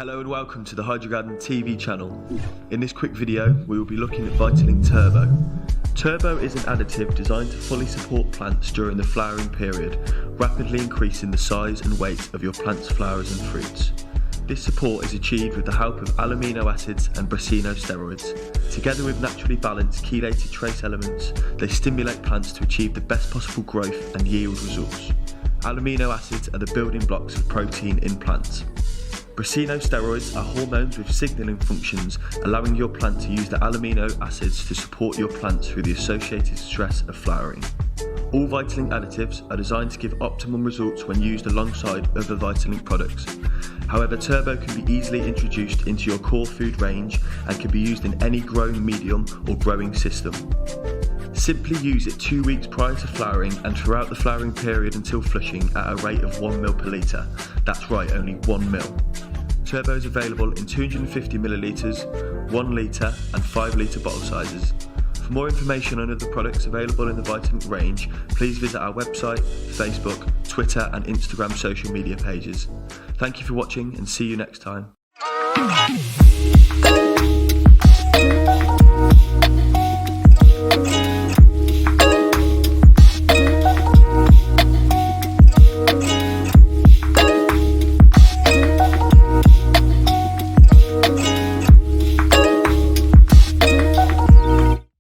Hello and welcome to the Hydrogarden TV channel. In this quick video we will be looking at Vitalink Turbo. Turbo is an additive designed to fully support plants during the flowering period, rapidly increasing the size and weight of your plant's flowers and fruits. This support is achieved with the help of amino acids and steroids. Together with naturally balanced chelated trace elements, they stimulate plants to achieve the best possible growth and yield results. Amino acids are the building blocks of protein in plants. Steroids are hormones with signalling functions, allowing your plant to use the amino acids to support your plants through the associated stress of flowering. All Vitalink additives are designed to give optimum results when used alongside other Vitalink products. However, Turbo can be easily introduced into your core food range and can be used in any growing medium or growing system. Simply use it 2 weeks prior to flowering and throughout the flowering period until flushing at a rate of 1 ml per litre. That's right, only 1 ml. Turbo is available in 250 millilitres, 1 litre and 5 litre bottle sizes. For more information on other products available in the Vitalink range, please visit our website, Facebook, Twitter and Instagram social media pages. Thank you for watching and see you next time.